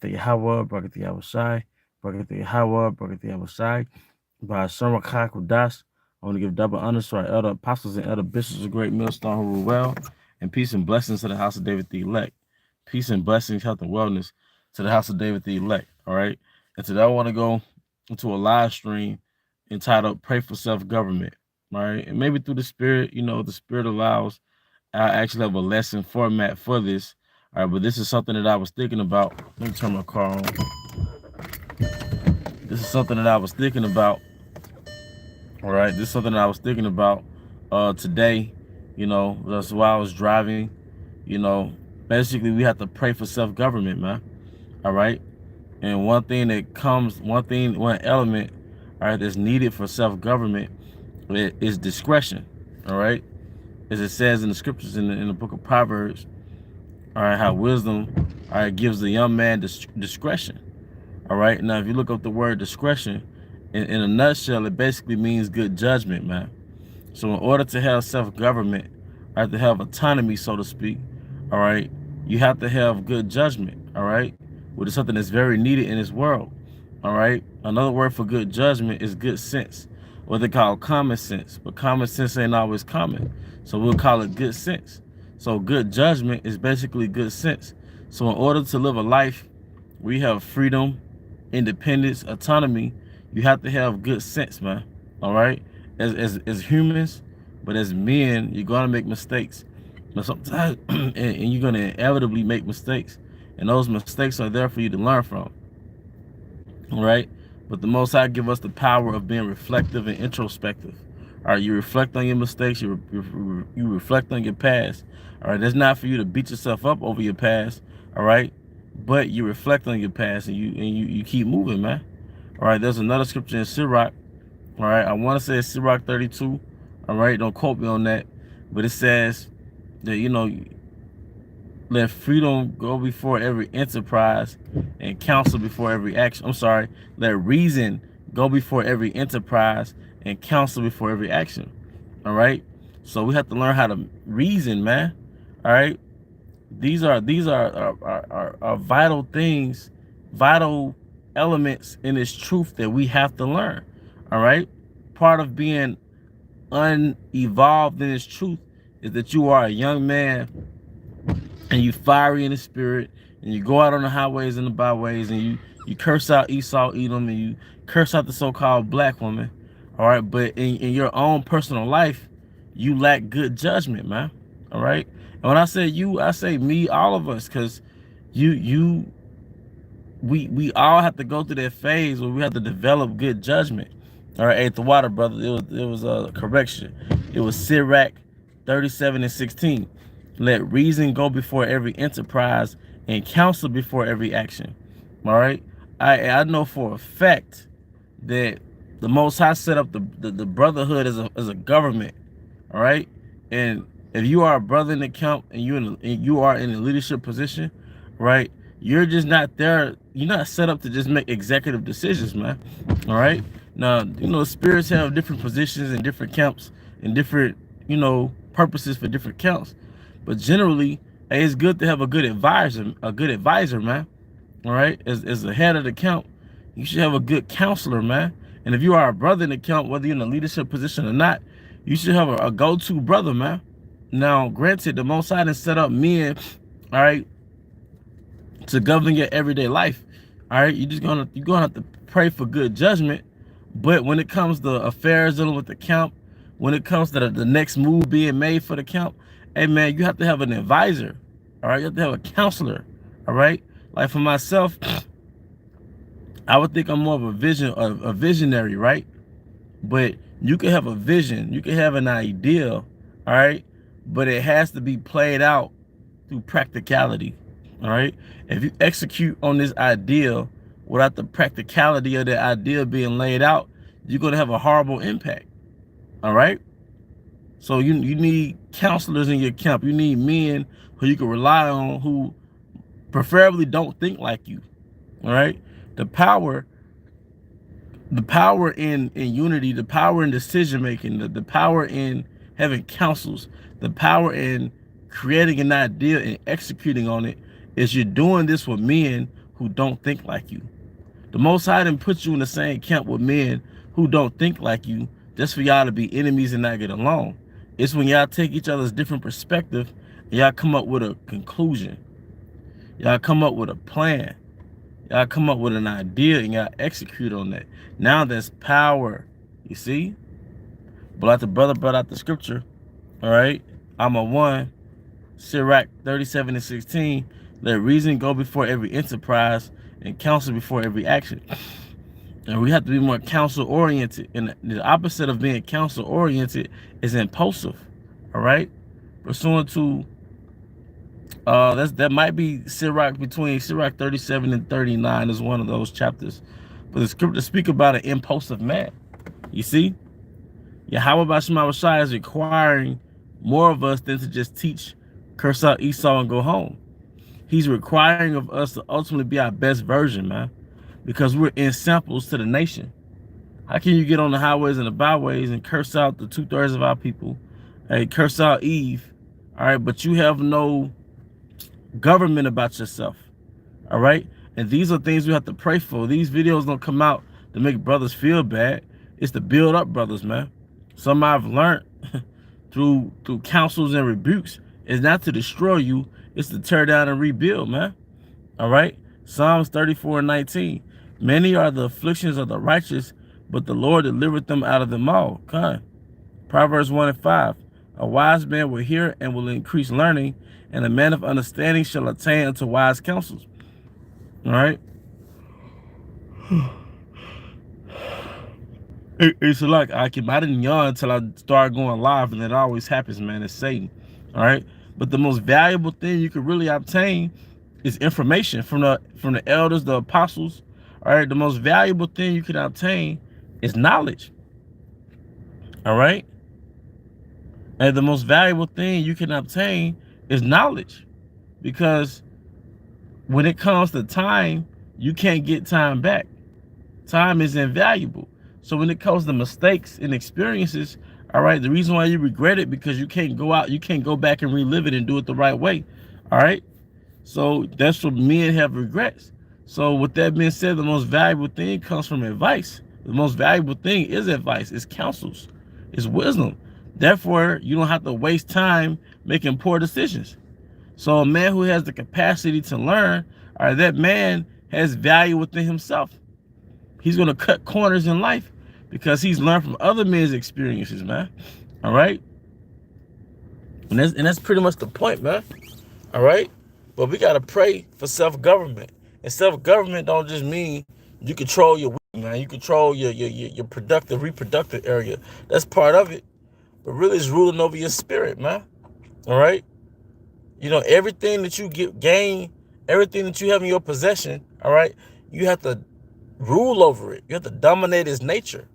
the Yahweh, Barak the Yahushai, Barak the Yahweh, Barak the Yahushai. By Sherma Kakudas, I want to give double honors to our elder apostles and elder bishops of Great Millstone who rule well, and peace and blessings to the house of David the elect. Peace and blessings, health and wellness to the house of David the elect. All right. And today I want to go into a live stream entitled Pray for Self-Government. All right. And maybe through the spirit, the spirit allows, I actually have a lesson format for this. All right, but this is something that I was thinking about. Let me turn my car on. This is something that I was thinking about. All right, this is something that I was thinking about today. That's why I was driving. Basically we have to pray for self-government, man. All right. And one element, all right, that's needed for self-government is discretion. All right. As it says in the scriptures in the book of Proverbs, all right, how wisdom, all right, gives the young man discretion. All right. Now, if you look up the word discretion, in a nutshell, it basically means good judgment, man. So in order to have self-government, or to have autonomy, so to speak, all right, you have to have good judgment, all right, which is something that's very needed in this world, all right. Another word for good judgment is good sense, what they call common sense, but common sense ain't always common, so we'll call it good sense. So good judgment is basically good sense. So in order to live a life where you have freedom, independence, autonomy, you have to have good sense, man. All right. As humans, but as men, you're gonna make mistakes. But sometimes, and you're gonna inevitably make mistakes, and those mistakes are there for you to learn from. All right. But the Most High give us the power of being reflective and introspective. All right. You reflect on your mistakes. You reflect on your past. All right. That's not for you to beat yourself up over your past. All right. But you reflect on your past and you keep moving, man. All right, there's another scripture in Sirach. All right, I want to say it's Sirach 32. All right, don't quote me on that. But it says that, let freedom go before every enterprise and counsel before every action. I'm sorry, let reason go before every enterprise and counsel before every action. All right, so we have to learn how to reason, man. All right, these are vital things, vital elements in this truth that we have to learn. All right, part of being unevolved in this truth is that you are a young man and you fiery in the spirit, and you go out on the highways and the byways, and you curse out Esau, Edom, and you curse out the so-called black woman. All right, but in your own personal life, you lack good judgment, man. All right, and when I say you, I say me, all of us, because we all have to go through that phase where we have to develop good judgment. All right, ate the water, brother. It was a correction. It was Sirach 37 and 16. Let reason go before every enterprise and counsel before every action. All right, I know for a fact that the Most High set up the brotherhood as a government. All right, and if you are a brother in the camp and you are in a leadership position, right, you're just not there. You're not set up to just make executive decisions, man. All right. Now, spirits have different positions in different camps and different, purposes for different camps. But generally, hey, it's good to have a good advisor, man. All right. As the head of the camp, you should have a good counselor, man. And if you are a brother in the camp, whether you're in a leadership position or not, you should have a go-to brother, man. Now, granted, the Most High done set up men, all right, to govern your everyday life. All right, you're gonna have to pray for good judgment. But when it comes to affairs dealing with the camp, when it comes to the next move being made for the camp, hey man, you have to have an advisor. All right, you have to have a counselor. All right, like for myself, I would think I'm more of a visionary, right? But you can have a vision, you can have an idea, all right, but it has to be played out through practicality. All right, if you execute on this idea without the practicality of the idea being laid out, you're going to have a horrible impact. All right, so you need counselors in your camp. You need men who you can rely on, who preferably don't think like you. All right, the power in unity, the power in decision making, the power in having counsels, the power in creating an idea and executing on it is you're doing this with men who don't think like you. The Most High didn't put you in the same camp with men who don't think like you just for y'all to be enemies and not get along. It's when y'all take each other's different perspective and y'all come up with a conclusion. Y'all come up with a plan. Y'all come up with an idea and y'all execute on that. Now there's power. You see? But like the brother brought out the scripture, all right? I'm a 1, Sirach 37:16. Let reason go before every enterprise and counsel before every action. And we have to be more counsel-oriented. And the opposite of being counsel-oriented is impulsive, all right? Pursuant to, that might be Sirach, between Sirach 37 and 39 is one of those chapters. But the scripture speak about an impulsive man. You see? Yahweh Bashma Shai is requiring more of us than to just teach, curse out Esau, and go home. He's requiring of us to ultimately be our best version, man, because we're in samples to the nation. How can you get on the highways and the byways and curse out the 2/3 of our people, hey, curse out Eve, all right, but you have no government about yourself, all right? And these are things we have to pray for. These videos don't come out to make brothers feel bad. It's to build up brothers, man. Something I've learned through counsels and rebukes is not to destroy you, it's to tear down and rebuild, man. All right? Psalms 34:19. Many are the afflictions of the righteous, but the Lord delivered them out of them all. Okay. Proverbs 1:5. A wise man will hear and will increase learning, and a man of understanding shall attain unto wise counsels. All right? It's like I didn't yawn until I start going live, and it always happens, man. It's Satan. All right. But the most valuable thing you can really obtain is information from the elders, the apostles. All right. The most valuable thing you can obtain is knowledge. All right. And the most valuable thing you can obtain is knowledge, because when it comes to time, you can't get time back. Time is invaluable. So when it comes to mistakes and experiences, all right, the reason why you regret it because you can't go out, you can't go back and relive it and do it the right way. All right. So that's what men have regrets. So with that being said, the most valuable thing comes from advice. The most valuable thing is advice, it's counsels, it's wisdom. Therefore, you don't have to waste time making poor decisions. So a man who has the capacity to learn, all right, that man has value within himself. He's going to cut corners in life because he's learned from other men's experiences, man. All right. And that's pretty much the point, man. All right. But we got to pray for self-government. And self-government don't just mean you control your week, man. You control your productive, reproductive area. That's part of it. But really it's ruling over your spirit, man. All right. You know, everything that you gain, everything that you have in your possession, all right, you have to rule over it. You have to dominate its nature.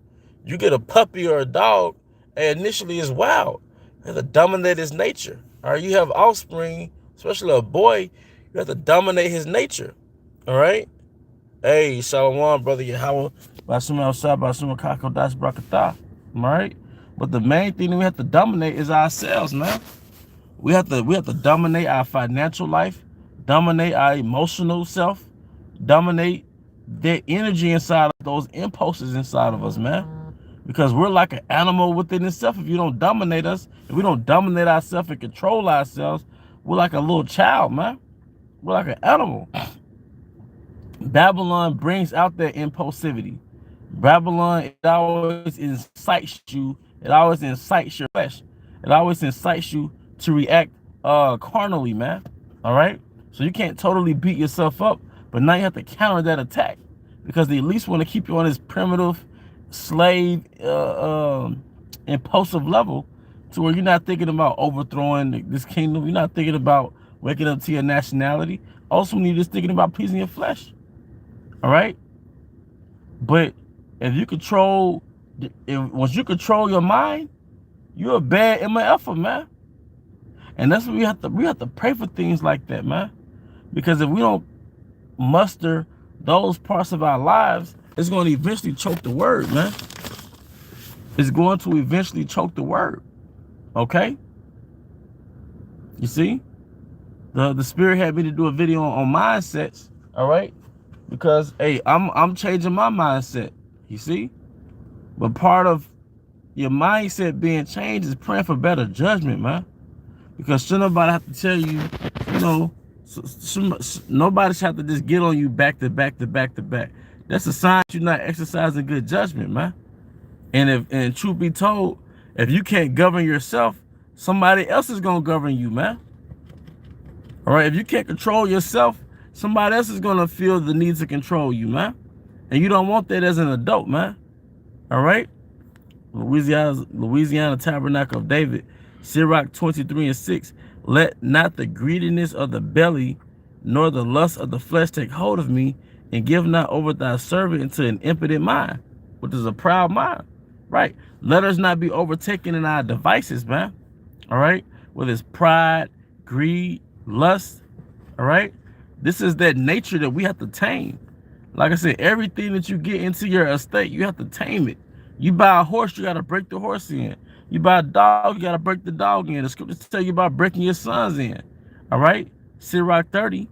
You get a puppy or a dog, and initially it's wild. You have to dominate its nature. All right, you have offspring, especially a boy, you have to dominate his nature. All right. Hey, Shalom, brother Yahweh. Basuma Osab, Basuma Kako Das Brakata. All right. But the main thing that we have to dominate is ourselves, man. We have to dominate our financial life, dominate our emotional self, dominate that energy inside of those impulses inside of us, man. Because we're like an animal within itself. If you don't dominate us, if we don't dominate ourselves and control ourselves, we're like a little child, man. We're like an animal. Babylon brings out that impulsivity. Babylon, it always incites you. It always incites your flesh. It always incites you to react carnally, man. All right? So you can't totally beat yourself up, but now you have to counter that attack, because they at least want to keep you on this primitive, slave, impulsive level, to where you're not thinking about overthrowing this kingdom. You're not thinking about waking up to your nationality. Ultimately, you're just thinking about pleasing your flesh. All right? But if you control, once you control your mind, you're a bad MFer, man. And that's what we have to pray for things like that, man. Because if we don't muster those parts of our lives, it's going to eventually choke the word, man. It's going to eventually choke the word. Okay? You see? The spirit had me to do a video on mindsets, all right? Because hey, I'm changing my mindset. You see? But part of your mindset being changed is praying for better judgment, man. Because should nobody have to tell you, you know, nobody should have to just get on you back to back to back to back. That's a sign you're not exercising good judgment, man. And truth be told, if you can't govern yourself, somebody else is gonna govern you, man. All right, if you can't control yourself, somebody else is gonna feel the need to control you, man. And you don't want that as an adult, man. All right. Louisiana Tabernacle of David, Sirach 23:6. Let not the greediness of the belly, nor the lust of the flesh take hold of me, and give not over thy servant into an impotent mind, which is a proud mind. Right? Let us not be overtaken in our devices, man. All right? Whether it's pride, greed, lust. All right? This is that nature that we have to tame. Like I said, everything that you get into your estate, you have to tame it. You buy a horse, you got to break the horse in. You buy a dog, you got to break the dog in. The scriptures tell you about breaking your sons in. All right? Sirach 30.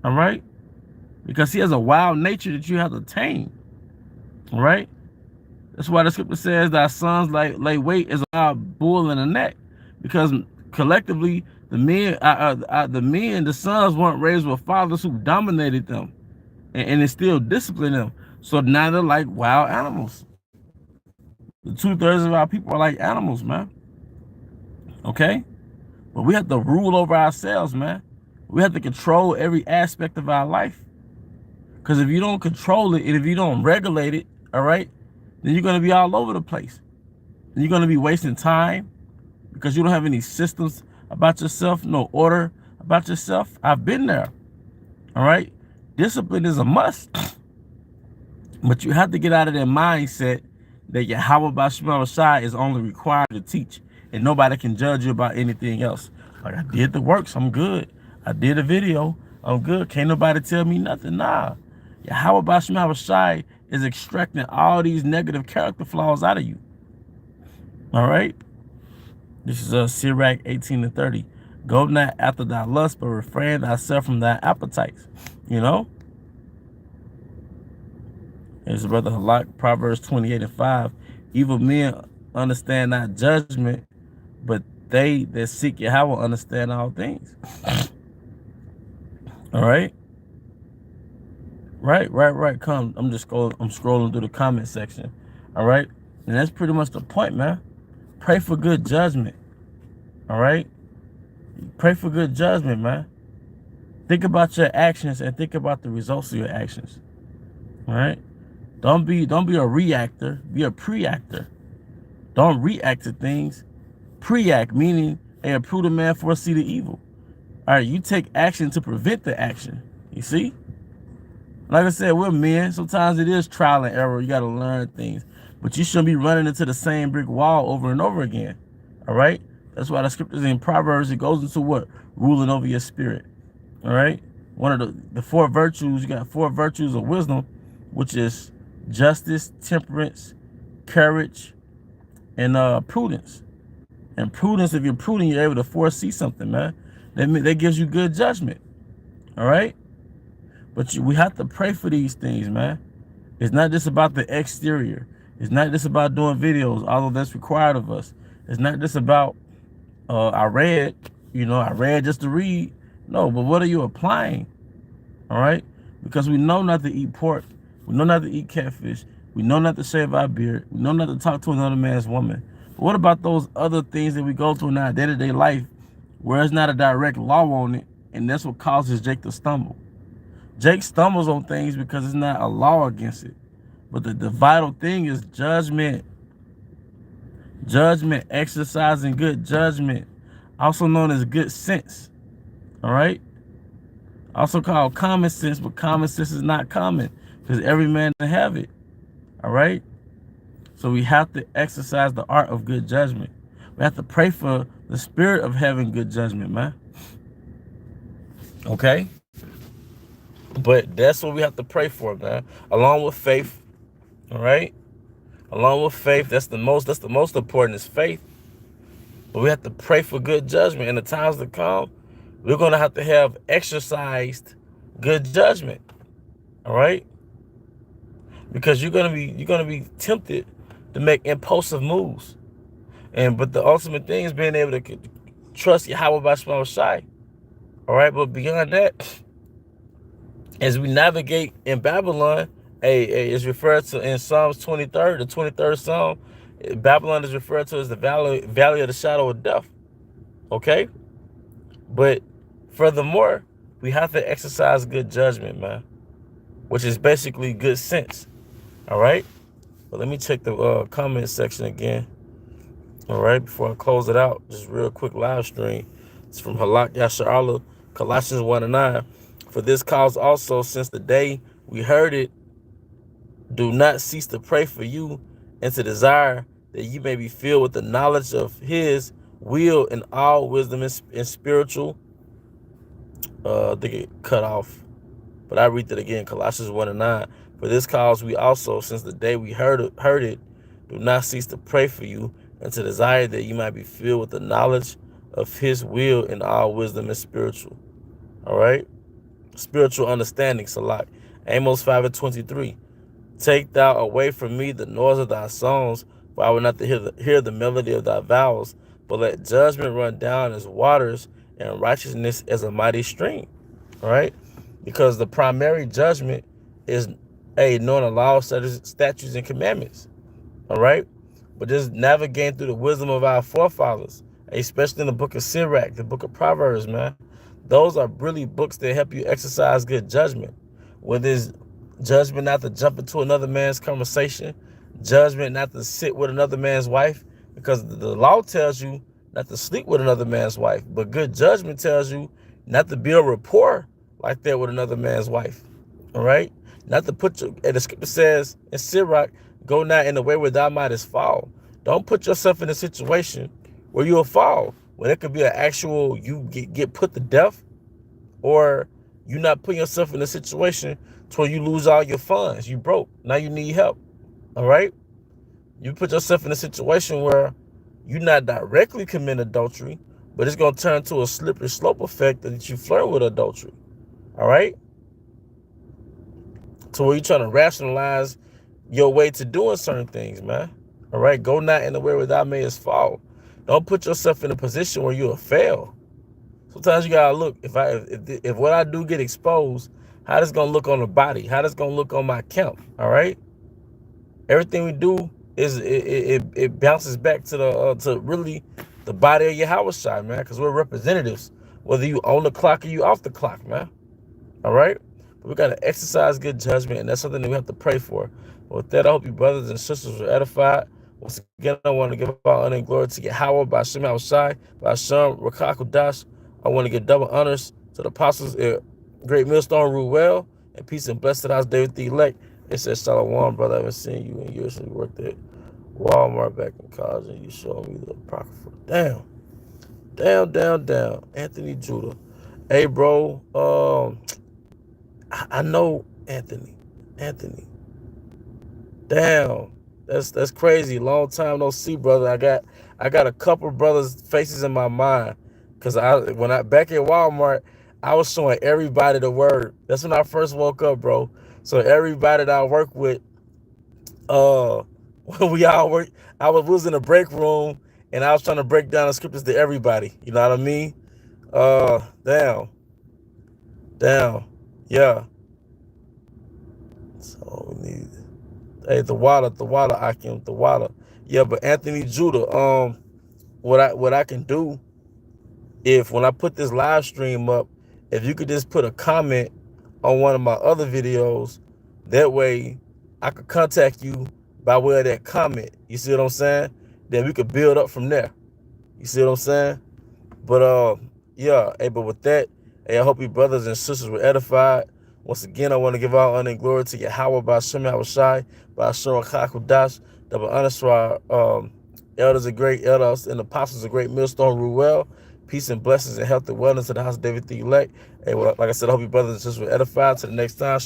All right? Because he has a wild nature that you have to tame. All right? That's why the scripture says thy sons lay wait as a wild bull in the neck. Because collectively, the sons weren't raised with fathers who dominated them and instilled discipline in them. So now they're like wild animals. The 2/3 of our people are like animals, man. Okay? But we have to rule over ourselves, man. We have to control every aspect of our life. Because if you don't control it and if you don't regulate it, all right, then you're going to be all over the place. And you're going to be wasting time because you don't have any systems about yourself, no order about yourself. I've been there. All right? Discipline is a must. But you have to get out of that mindset that Yahweh Bashmal Shai is only required to teach, and nobody can judge you about anything else. Like, I did the works, I'm good. I did a video, I'm good. Can't nobody tell me nothing. Nah. Yahweh Bashmal Shai is extracting all these negative character flaws out of you. All right? This is Sirach 18:30. Go not after thy lust, but refrain thyself from thy appetites. You know? Here's brother Halak, Proverbs 28:5. Evil men understand not judgment, but they that seek Yahweh understand all things. All right? Right. Come. I'm scrolling through the comment section. All right? And that's pretty much the point, man. Pray for good judgment. All right? Pray for good judgment, man. Think about your actions and think about the results of your actions. All right? Don't be a reactor, be a pre-actor. Don't react to things. Pre-act, meaning a prudent man foresee the evil. All right, you take action to prevent the action. You see? Like I said, we're men. Sometimes it is trial and error. You got to learn things. But you shouldn't be running into the same brick wall over and over again. All right? That's why the scriptures in Proverbs, it goes into what? Ruling over your spirit. All right? One of the four virtues, you got 4 virtues of wisdom, which is justice, temperance, courage, and prudence. And prudence, if you're prudent, you're able to foresee something, man. That gives you good judgment. All right? But we have to pray for these things, man. It's not just about the exterior. It's not just about doing videos, although that's required of us. It's not just about, I read just to read. No, but what are you applying? All right? Because we know not to eat pork. We know not to eat catfish. We know not to shave our beard. We know not to talk to another man's woman. But what about those other things that we go through in our day-to-day life where there's not a direct law on it, and that's what causes Jake to stumble? Jake stumbles on things because it's not a law against it. But the vital thing is judgment. Judgment, exercising good judgment, also known as good sense. All right? Also called common sense, but common sense is not common because every man can have it. All right? So we have to exercise the art of good judgment. We have to pray for the spirit of having good judgment, man. Okay? But that's what we have to pray for, man. Along with faith. All right? Along with faith, that's the most important is faith. But we have to pray for good judgment. In the times to come, we're going to have exercised good judgment. All right, because you're gonna be tempted to make impulsive moves, but the ultimate thing is being able to trust Yahweh by Shema Shai. All right, but beyond that, as we navigate in Babylon, is referred to in Psalms 23rd, the 23rd Psalm. Babylon is referred to as the valley of the shadow of death. Okay, but furthermore, we have to exercise good judgment, man, which is basically good sense. All right, but let me check the comment section again. All right, before I close it out, just real quick live stream. It's from Halak Yashar Allah, Colossians 1:9. For this cause also, since the day we heard it, do not cease to pray for you and to desire that you may be filled with the knowledge of his will and all wisdom and spiritual. They get cut off. But I read that again, Colossians 1:9. For this cause we also, since the day we heard it, do not cease to pray for you and to desire that you might be filled with the knowledge of his will and all wisdom and spiritual. All right? Spiritual understanding, Salak. Amos 5:23. Take thou away from me the noise of thy songs, for I will not hear the melody of thy vows, but let judgment run down as waters and righteousness as a mighty stream. All right? Because the primary judgment is knowing the law, statutes, and commandments. All right? But just navigating through the wisdom of our forefathers, especially in the book of Sirach, the book of Proverbs, man. Those are really books that help you exercise good judgment. Whether it's judgment not to jump into another man's conversation, judgment not to sit with another man's wife, because the law tells you not to sleep with another man's wife, but good judgment tells you not to build rapport like that with another man's wife. All right? Not to put your, and the scripture says in Sirach, go not in the way where thou mightest fall. Don't put yourself in a situation where you'll fall, when it could be an actual, you get put to death, or you not putting yourself in a situation to where you lose all your funds. You broke. Now you need help. All right? You put yourself in a situation where you're not directly committing adultery, but it's going to turn to a slippery slope effect that you flirt with adultery. All right? To where you're trying to rationalize your way to doing certain things, man. All right? Go not in the way where thou mayest fall. Don't put yourself in a position where you'll fail. Sometimes you gotta look, if what I do get exposed, how this gonna look on the body? How this gonna look on my account? All right? Everything we do is it bounces back to to really the body of Yahweh Shai, man, because we're representatives, whether you on the clock or you off the clock, man. All right? But we gotta exercise good judgment, and that's something that we have to pray for. But with that, I hope you brothers and sisters are edified. Once again, I want to give all honor and glory to Yahweh by Shema Shai, by Shem Rakakudash. I want to give double honors to the apostles, Great Millstone Ruel, and peace and blessed to the house David the elect. It says, Shalom, brother. I haven't seen you in years. You worked at Walmart back in college, and you showed me the Apocrypha. Damn. Anthony Judah. Hey, bro. I know Anthony. Damn. That's crazy. Long time no see, brother. I got a couple brothers' faces in my mind. Cause when I back at Walmart, I was showing everybody the word. That's when I first woke up, bro. So everybody that I work with, when we all work, we was in the break room and I was trying to break down the scriptures to everybody. You know what I mean? Damn. Yeah. So we need, hey, the water, Akim, the water. Yeah, but Anthony Judah, what I can do, if when I put this live stream up, if you could just put a comment on one of my other videos, that way I could contact you by way of that comment. You see what I'm saying? Then we could build up from there. You see what I'm saying? But yeah, hey, but with that, hey, I hope you brothers and sisters were edified. Once again, I want to give all honor and glory to Yahweh by Shem Yahushai, by Shem Chakudash, double honor to our elders and great elders and apostles of Great Millstone Ruel. Peace and blessings and health and wellness to the house of David the elect. Hey, well, like I said, I hope you brothers and sisters were edified. Till the next time.